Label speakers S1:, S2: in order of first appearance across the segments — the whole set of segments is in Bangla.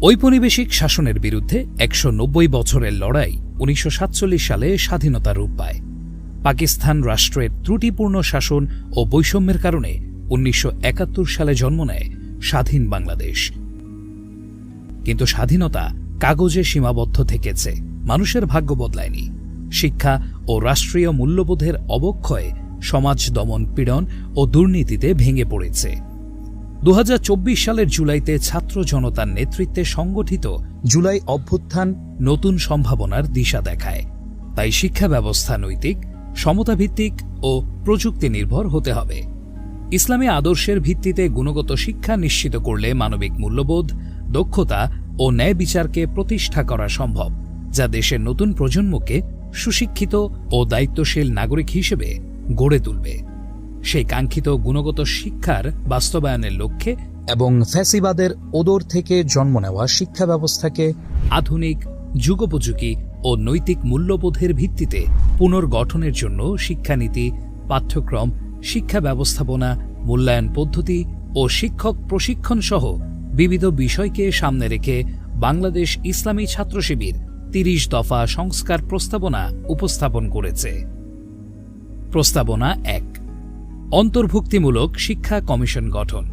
S1: ঔপনিবেশিক শাসনের বিরুদ্ধে ১৯০ বছরের লড়াই ১৯৪৭ সালে স্বাধীনতা রূপ পায়। পাকিস্তান রাষ্ট্রের ত্রুটিপূর্ণ শাসন ও বৈষম্যের কারণে ১৯৭১ সালে জন্ম নেয় স্বাধীন বাংলাদেশ। কিন্তু স্বাধীনতা কাগজে সীমাবদ্ধ থেকেছে, মানুষের ভাগ্য বদলায়নি। শিক্ষা ও রাষ্ট্রীয় মূল্যবোধের অবক্ষয়ে সমাজ দমন, পীড়ন ও দুর্নীতিতে ভেঙে পড়েছে। ২০২৪ সালের জুলাইতে ছাত্র জনতার নেতৃত্বে সংগঠিত জুলাই অভ্যুত্থান নতুন সম্ভাবনার দিশা দেখায়। তাই শিক্ষা ব্যবস্থা নৈতিক, সমতাভিত্তিক ও প্রযুক্তি নির্ভর হতে হবে। ইসলামী আদর্শের ভিত্তিতে গুণগত শিক্ষা নিশ্চিত করলে মানবিক মূল্যবোধ, দক্ষতা ও ন্যায় বিচারকে প্রতিষ্ঠা করা সম্ভব, যা দেশের নতুন প্রজন্মকে সুশিক্ষিত ও দায়িত্বশীল নাগরিক হিসেবে গড়ে তুলবে। সেই কাঙ্ক্ষিত গুণগত শিক্ষার বাস্তবায়নের লক্ষ্যে এবং ফ্যাসিবাদের ওদর থেকে জন্ম নেওয়া শিক্ষা ব্যবস্থাকে আধুনিক, যুগোপযোগী ও নৈতিক মূল্যবোধের ভিত্তিতে পুনর্গঠনের জন্য শিক্ষানীতি, পাঠ্যক্রম, শিক্ষা ব্যবস্থাপনা, মূল্যায়ন পদ্ধতি ও শিক্ষক প্রশিক্ষণ সহ বিবিধ বিষয়কে সামনে রেখে বাংলাদেশ ইসলামী ছাত্র শিবির ৩০ দফা সংস্কার প্রস্তাবনা উপস্থাপন করেছে। প্রস্তাবনা ১, অন্তর্ভুক্তিমূলক শিক্ষা কমিশন গঠন।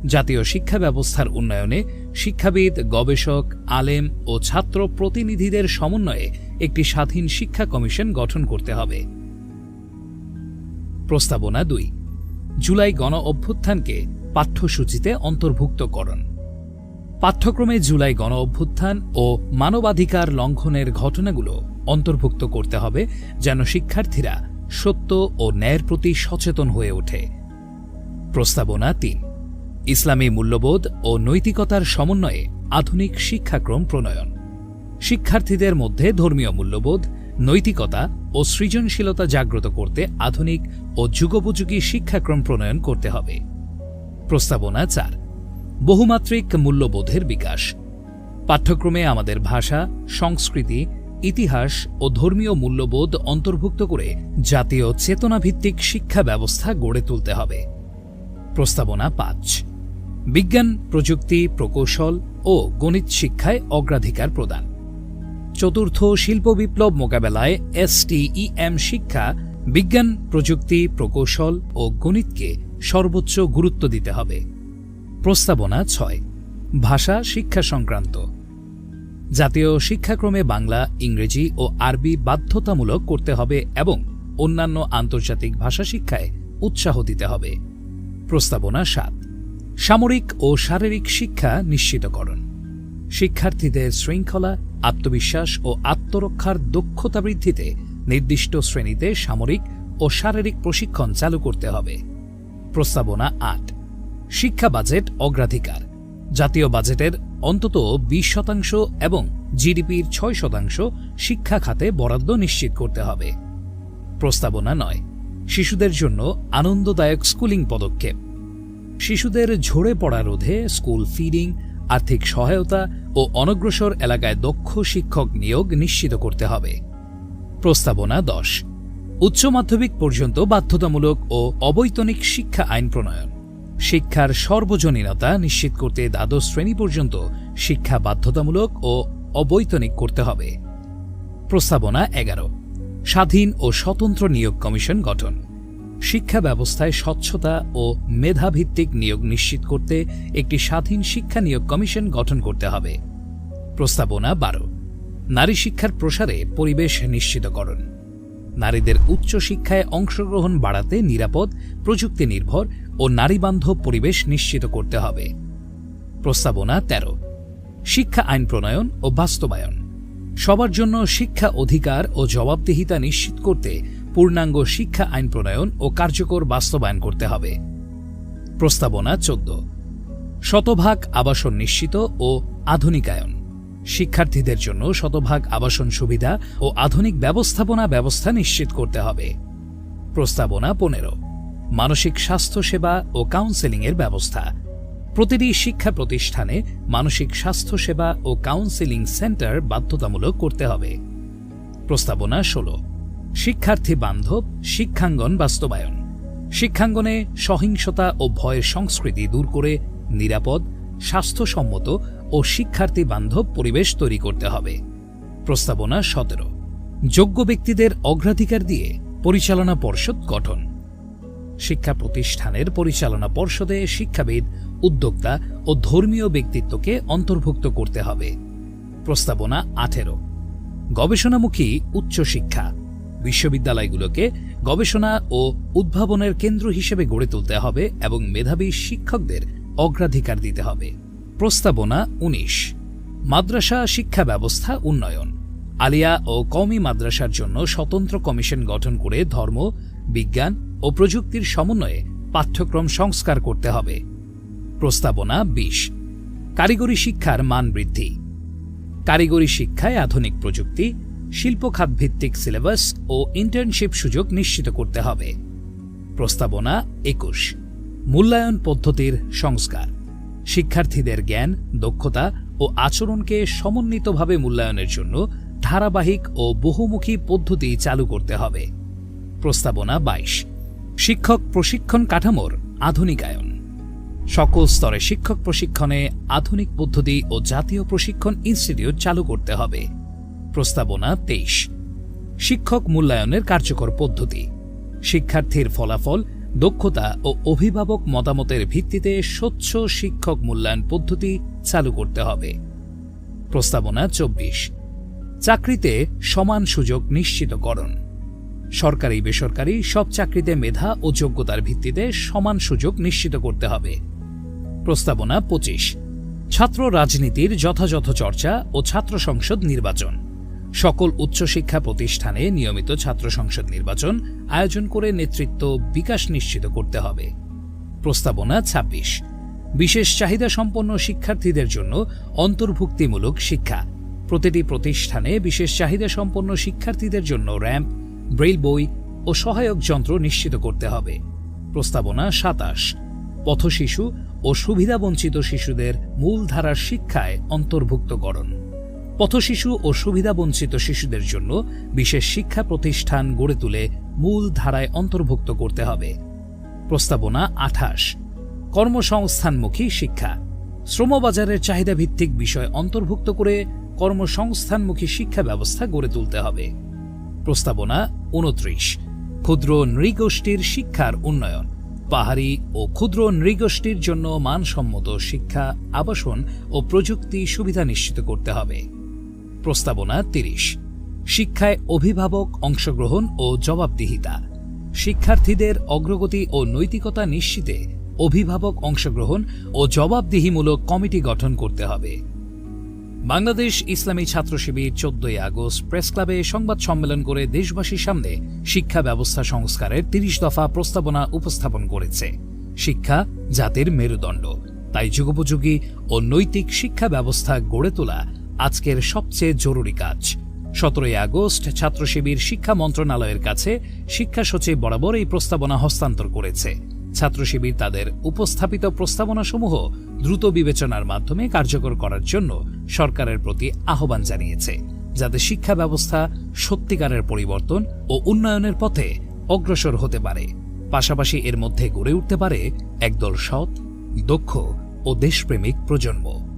S1: জাতীয় শিক্ষা ব্যবস্থার উন্নয়নে শিক্ষাবিদ, গবেষক, আলেম ও ছাত্র প্রতিনিধিদের সমন্বয়ে একটি স্বাধীন শিক্ষা কমিশন গঠন করতে হবে। প্রস্তাবনা ২, জুলাই গণ অভ্যুত্থানকে পাঠ্যসূচিতে অন্তর্ভুক্তকরণ। পাঠ্যক্রমে জুলাই গণ অভ্যুত্থান ও মানবাধিকার লঙ্ঘনের ঘটনাগুলো অন্তর্ভুক্ত করতে হবে, যেন শিক্ষার্থীরা সত্য ও ন্যায়ের প্রতি সচেতন হয়ে ওঠে। প্রস্তাবনা ৩, ইসলামী মূল্যবোধ ও নৈতিকতার সমন্বয়ে আধুনিক শিক্ষাক্রম প্রণয়ন। শিক্ষার্থীদের মধ্যে ধর্মীয় মূল্যবোধ, নৈতিকতা ও সৃজনশীলতা জাগ্রত করতে আধুনিক ও যুগোপযোগী শিক্ষাক্রম প্রণয়ন করতে হবে। প্রস্তাবনা ৪, বহুমাত্রিক মূল্যবোধের বিকাশ। পাঠ্যক্রমে আমাদের ভাষা, সংস্কৃতি, ইতিহাস ও ধর্মীয় মূল্যবোধ অন্তর্ভুক্ত করে জাতীয় চেতনাভিত্তিক শিক্ষা ব্যবস্থা গড়ে তুলতে হবে। প্রস্তাবনা ৫, বিজ্ঞান, প্রযুক্তি, প্রকৌশল ও গণিত শিক্ষায় অগ্রাধিকার প্রদান। চতুর্থ শিল্প বিপ্লব মোকাবেলায় STEM শিক্ষা, বিজ্ঞান, প্রযুক্তি, প্রকৌশল ও গণিতকে সর্বোচ্চ গুরুত্ব দিতে হবে। প্রস্তাবনা ৬, ভাষা শিক্ষা সংক্রান্ত। জাতীয় শিক্ষাক্রমে বাংলা, ইংরেজি ও আরবি বাধ্যতামূলক করতে হবে এবং অন্যান্য আন্তর্জাতিক ভাষা শিক্ষায় উৎসাহ দিতে হবে। প্রস্তাবনা ৭, সামরিক ও শারীরিক শিক্ষা নিশ্চিতকরণ। শিক্ষার্থীদের শৃঙ্খলা, আত্মবিশ্বাস ও আত্মরক্ষার দক্ষতা বৃদ্ধিতে নির্দিষ্ট শ্রেণীতে সামরিক ও শারীরিক প্রশিক্ষণ চালু করতে হবে। প্রস্তাবনা ৮, শিক্ষা বাজেট অগ্রাধিকার। জাতীয় বাজেটের অন্তত ২০% এবং GDPর ৬% শিক্ষা খাতে বরাদ্দ নিশ্চিত করতে হবে। প্রস্তাবনা ৯, শিশুদের জন্য আনন্দদায়ক স্কুলিং পদক্ষেপ। শিশুদের ঝরে পড়া রোধে স্কুল ফিডিং, আর্থিক সহায়তা ও অনগ্রসর এলাকায় দক্ষ শিক্ষক নিয়োগ নিশ্চিত করতে হবে। প্রস্তাবনা ১০, উচ্চ মাধ্যমিক পর্যন্ত বাধ্যতামূলক ও অবৈতনিক শিক্ষা আইন প্রণয়ন। শিক্ষার সর্বজনীনতা নিশ্চিত করতে দ্বাদশ শ্রেণী পর্যন্ত শিক্ষা বাধ্যতামূলক ও অবৈতনিক করতে হবে। প্রস্তাবনা ১১, স্বাধীন ও স্বতন্ত্র নিয়োগ কমিশন গঠন। শিক্ষা ব্যবস্থায় স্বচ্ছতা ও মেধাভিত্তিক নিয়োগ নিশ্চিত করতে একটি স্বাধীন শিক্ষা নিয়োগ কমিশন গঠন করতে হবে। প্রস্তাবনা ১২, নারী শিক্ষার প্রসারে পরিবেশ নিশ্চিতকরণ। নারীদের উচ্চ শিক্ষায় অংশগ্রহণ বাড়াতে নিরাপদ, প্রযুক্তি নির্ভর ও নারীবান্ধব পরিবেশ নিশ্চিত করতে হবে। প্রস্তাবনা ১৩, শিক্ষা আইন প্রণয়ন ও বাস্তবায়ন। সবার জন্য শিক্ষা অধিকার ও জবাবদিহিতা নিশ্চিত করতে পূর্ণাঙ্গ শিক্ষা আইন প্রণয়ন ও কার্যকর বাস্তবায়ন করতে হবে। প্রস্তাবনা ১৪, শতভাগ আবাসন নিশ্চিত ও আধুনিকায়ন। শিক্ষার্থীদের জন্য শতভাগ আবাসন সুবিধা ও আধুনিক ব্যবস্থাপনা ব্যবস্থা নিশ্চিত করতে হবে। প্রস্তাবনা ১৫, মানসিক স্বাস্থ্য সেবা ও কাউন্সেলিংয়ের ব্যবস্থা। প্রতিটি শিক্ষা প্রতিষ্ঠানে মানসিক স্বাস্থ্য সেবা ও কাউন্সেলিং সেন্টার বাধ্যতামূলক করতে হবে। প্রস্তাবনা ১৬, শিক্ষার্থী বান্ধব শিক্ষাঙ্গন বাস্তবায়ন। শিক্ষাঙ্গনে সহিংসতা ও ভয়ের সংস্কৃতি দূর করে নিরাপদ, স্বাস্থ্যসম্মত ও শিক্ষার্থী বান্ধব পরিবেশ তৈরি করতে হবে। প্রস্তাবনা 17। যোগ্য ব্যক্তিদের অগ্রাধিকার দিয়ে পরিচালনা পর্ষদ গঠন। শিক্ষা প্রতিষ্ঠানের পরিচালনা পর্ষদে শিক্ষাবিদ, উদ্যোক্তা ও ধর্মীয় ব্যক্তিত্বকে অন্তর্ভুক্ত করতে হবে। প্রস্তাবনা 18। গবেষণামুখী উচ্চশিক্ষা। বিশ্ববিদ্যালয়গুলোকে গবেষণা ও উদ্ভাবনের কেন্দ্র হিসেবে গড়ে তুলতে হবে এবং মেধাবী শিক্ষকদের অগ্রাধিকার দিতে হবে। প্রস্তাবনা 19। মাদ্রাসা শিক্ষা ব্যবস্থা উন্নয়ন। আলিয়া ও কওমি মাদ্রাসার জন্য স্বতন্ত্র কমিশন গঠন করে ধর্ম, বিজ্ঞান ও প্রযুক্তির সমন্বয়ে পাঠ্যক্রম সংস্কার করতে হবে। প্রস্তাবনা 20। কারিগরি শিক্ষার মান বৃদ্ধি। কারিগরি শিক্ষায় আধুনিক প্রযুক্তি, শিল্পখাতভিত্তিক সিলেবাস ও ইন্টার্নশিপ সুযোগ নিশ্চিত করতে হবে। প্রস্তাবনা 21। মূল্যায়ন পদ্ধতির সংস্কার। শিক্ষার্থীদের জ্ঞান, দক্ষতা ও আচরণকে সমন্বিতভাবে মূল্যায়নের জন্য ধারাবাহিক ও বহুমুখী পদ্ধতি চালু করতে হবে। প্রস্তাবনা 22। শিক্ষক প্রশিক্ষণ কাঠামোর আধুনিকায়ন। সকল স্তরে শিক্ষক প্রশিক্ষণে আধুনিক পদ্ধতি ও জাতীয় প্রশিক্ষণ ইনস্টিটিউট চালু করতে হবে। প্রস্তাবনা 23। শিক্ষক মূল্যায়নের কার্যকর পদ্ধতি। শিক্ষার্থীর ফলাফল, দক্ষতা ও অভিভাবক মতামতের ভিত্তিতে স্বচ্ছ শিক্ষক মূল্যায়ন পদ্ধতি চালু করতে হবে। প্রস্তাবনা 24। চাকরিতে সমান সুযোগ নিশ্চিতকরণ। সরকারি বেসরকারি সব চাকরিতে মেধা ও যোগ্যতার ভিত্তিতে সমান সুযোগ নিশ্চিত করতে হবে। প্রস্তাবনা 25। ছাত্র রাজনীতির যথাযথ চর্চা ও ছাত্র সংসদ নির্বাচন। সকল উচ্চশিক্ষা প্রতিষ্ঠানে নিয়মিত ছাত্র সংসদ নির্বাচন আয়োজন করে নেতৃত্ব বিকাশ নিশ্চিত করতে হবে। প্রস্তাবনা 26। বিশেষ চাহিদা সম্পন্ন শিক্ষার্থীদের জন্য অন্তর্ভুক্তিমূলক শিক্ষা। প্রতিটি প্রতিষ্ঠানে বিশেষ চাহিদা সম্পন্ন শিক্ষার্থীদের জন্য র্যাম্প, ব্রেইল বই ও সহায়ক যন্ত্র নিশ্চিত করতে হবে। প্রস্তাবনা 27। পথশিশু ও সুবিধাবঞ্চিত শিশুদের মূলধারার শিক্ষায় অন্তর্ভুক্তকরণ। পথশিশু ও সুবিধাবঞ্চিত শিশুদের জন্য বিশেষ শিক্ষা প্রতিষ্ঠান গড়ে তুলে মূল ধারায় অন্তর্ভুক্ত করতে হবে। প্রস্তাবনা 28। কর্মসংস্থানমুখী শিক্ষা। শ্রমবাজারের চাহিদাভিত্তিক বিষয় অন্তর্ভুক্ত করে কর্মসংস্থানমুখী শিক্ষা ব্যবস্থা গড়ে তুলতে হবে। প্রস্তাবনা 29। ক্ষুদ্র নৃগোষ্ঠীর শিক্ষার উন্নয়ন। পাহাড়ি ও ক্ষুদ্র নৃগোষ্ঠীর জন্য মানসম্মত শিক্ষা, আবাসন ও প্রযুক্তি সুবিধা নিশ্চিত করতে হবে। প্রস্তাবনা 30। শিক্ষায় অভিভাবক অংশগ্রহণ ও জবাবদিহিতা। শিক্ষার্থীদের অগ্রগতি ও নৈতিকতা নিশ্চিতে অভিভাবক অংশগ্রহণ ও জবাবদিহিমূলক কমিটি গঠন করতে হবে। বাংলাদেশ ইসলামী ছাত্র শিবির 14 আগস্ট প্রেস ক্লাবে সংবাদ সম্মেলন করে দেশবাসীর সামনে শিক্ষা ব্যবস্থা সংস্কারের 30 দফা প্রস্তাবনা উপস্থাপন করেছে। শিক্ষা জাতির মেরুদণ্ড, তাই যুগোপযোগী ও নৈতিক শিক্ষা ব্যবস্থা গড়ে তোলা আজকের সবচেয়ে জরুরি কাজ। 17 আগস্ট ছাত্র শিবির শিক্ষা মন্ত্রণালয়ের কাছে শিক্ষা সচিব বরাবর এই প্রস্তাবনা হস্তান্তর করেছে। ছাত্র শিবির তাদের উপস্থাপিত প্রস্তাবনাসমূহ দ্রুত বিবেচনার মাধ্যমে কার্যকর করার জন্য সরকারের প্রতি আহ্বান জানিয়েছে, যাতে শিক্ষা ব্যবস্থা সত্যিকারের পরিবর্তন ও উন্নয়নের পথে অগ্রসর হতে পারে। পাশাপাশি এর মধ্যে গড়ে উঠতে পারে একদল সৎ, দক্ষ ও দেশপ্রেমিক প্রজন্ম।